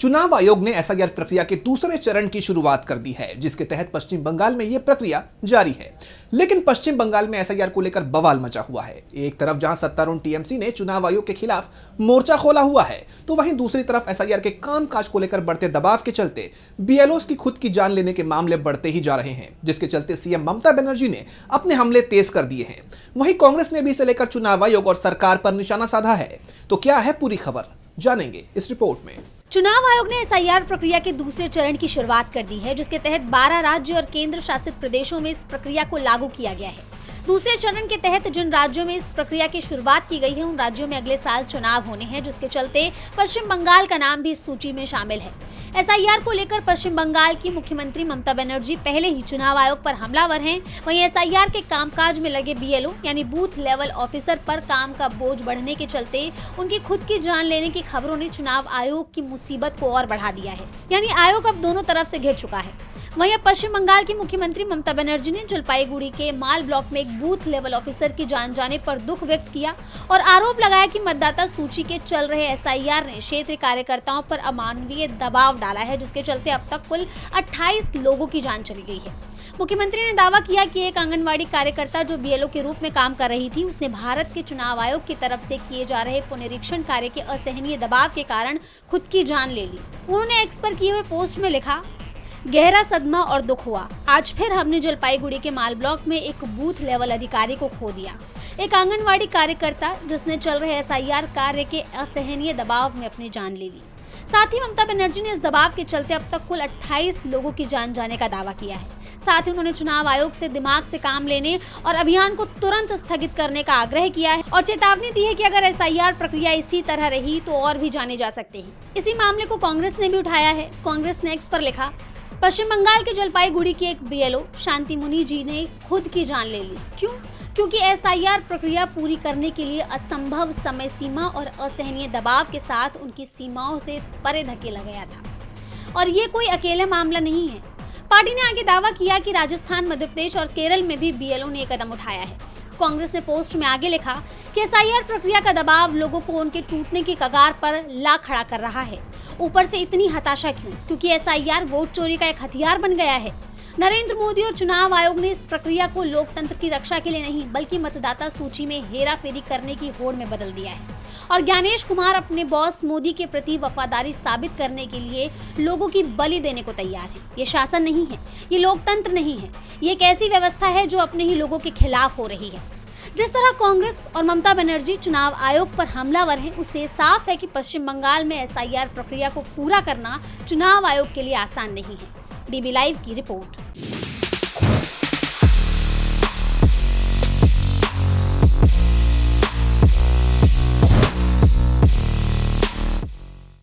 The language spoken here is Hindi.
चुनाव आयोग ने एसआईआर प्रक्रिया के दूसरे चरण की शुरुआत कर दी है, जिसके तहत पश्चिम बंगाल में यह प्रक्रिया जारी है। लेकिन पश्चिम बंगाल में एसआईआर को लेकर बवाल मचा हुआ है। एक तरफ जहां सत्तारूढ़ टीएमसी ने चुनाव आयोग के खिलाफ मोर्चा खोला हुआ है, तो वहीं दूसरी तरफ एसआईआर के कामकाज को लेकर बढ़ते दबाव के चलते बीएलओस की खुद की जान लेने के मामले बढ़ते ही जा रहे हैं, जिसके चलते सीएम ममता बनर्जी ने अपने हमले तेज कर दिए हैं। वहीं कांग्रेस ने भी इसे लेकर चुनाव आयोग और सरकार पर निशाना साधा है। तो क्या है पूरी खबर, जानेंगे इस रिपोर्ट में। चुनाव आयोग ने एसआईआर प्रक्रिया के दूसरे चरण की शुरुआत कर दी है, जिसके तहत 12 राज्य और केंद्र शासित प्रदेशों में इस प्रक्रिया को लागू किया गया है। दूसरे चरण के तहत जिन राज्यों में इस प्रक्रिया की शुरुआत की गई है, उन राज्यों में अगले साल चुनाव होने हैं, जिसके चलते पश्चिम बंगाल का नाम भी इस सूची में शामिल है। एसआईआर को लेकर पश्चिम बंगाल की मुख्यमंत्री ममता बनर्जी पहले ही चुनाव आयोग पर हमलावर हैं। वहीं एसआईआर के कामकाज में लगे बीएलओ यानी बूथ लेवल ऑफिसर पर काम का बोझ बढ़ने के चलते उनकी खुद की जान लेने की खबरों ने चुनाव आयोग की मुसीबत को और बढ़ा दिया है। यानी आयोग अब दोनों तरफ से घिर चुका है। वहीं पश्चिम बंगाल की मुख्यमंत्री ममता बनर्जी ने जलपाईगुड़ी के माल ब्लॉक में एक बूथ लेवल ऑफिसर की जान जाने पर दुख व्यक्त किया और आरोप लगाया कि मतदाता सूची के चल रहे एसआईआर ने क्षेत्रीय कार्यकर्ताओं पर अमानवीय दबाव डाला है, जिसके चलते अब तक कुल 28 लोगों की जान चली गई है। मुख्यमंत्री ने दावा किया कि एक आंगनवाड़ी कार्यकर्ता जो बीएलओ के रूप में काम कर रही थी, उसने भारत के चुनाव आयोग की तरफ से किए जा रहे पुनरीक्षण कार्य के असहनीय दबाव के कारण खुद की जान ले ली। उन्होंने एक्स पर किए हुए पोस्ट में लिखा, गहरा सदमा और दुख हुआ। आज फिर हमने जलपाईगुड़ी के माल ब्लॉक में एक बूथ लेवल अधिकारी को खो दिया, एक आंगनवाड़ी कार्यकर्ता जिसने चल रहे एसआईआर कार्य के असहनीय दबाव में अपनी जान ले ली। साथ ही ममता बनर्जी ने इस दबाव के चलते अब तक कुल 28 लोगों की जान जाने का दावा किया है। साथ ही उन्होंने चुनाव आयोग से दिमाग से काम लेने और अभियान को तुरंत स्थगित करने का आग्रह किया है और चेतावनी दी है कि अगर एसआईआर प्रक्रिया इसी तरह रही तो और भी जाने जा सकते हैं। इसी मामले को कांग्रेस ने भी उठाया है। कांग्रेस ने एक्स पर लिखा, पश्चिम बंगाल के जलपाईगुड़ी की एक बीएलओ शांति मुनि जी ने खुद की जान ले ली। क्यों? क्योंकि एसआईआर प्रक्रिया पूरी करने के लिए असंभव समय सीमा और असहनीय दबाव के साथ उनकी सीमाओं से परे धकेला गया था। और ये कोई अकेला मामला नहीं है। पार्टी ने आगे दावा किया कि राजस्थान, मध्य प्रदेश और केरल में भी बीएलओ ने कदम उठाया है। कांग्रेस ने पोस्ट में आगे लिखा कि एसआईआर प्रक्रिया का दबाव लोगों को उनके टूटने की कगार पर ला खड़ा कर रहा है। ऊपर से इतनी हताशा क्यों? क्योंकि एसआईआर वोट चोरी का एक हथियार बन गया है। नरेंद्र मोदी और चुनाव आयोग ने इस प्रक्रिया को लोकतंत्र की रक्षा के लिए नहीं, बल्कि मतदाता सूची में हेराफेरी करने की होड़ में बदल दिया है। और ज्ञानेश कुमार अपने बॉस मोदी के प्रति वफादारी साबित करने के लिए लोगों की बलि देने को तैयार है। ये शासन नहीं है, ये लोकतंत्र नहीं है, ये एक ऐसी व्यवस्था है जो अपने ही लोगों के खिलाफ हो रही है। जिस तरह कांग्रेस और ममता बनर्जी चुनाव आयोग पर हमलावर हैं, उससे साफ है कि पश्चिम बंगाल में एसआईआर प्रक्रिया को पूरा करना चुनाव आयोग के लिए आसान नहीं है। डीबी लाइव की रिपोर्ट।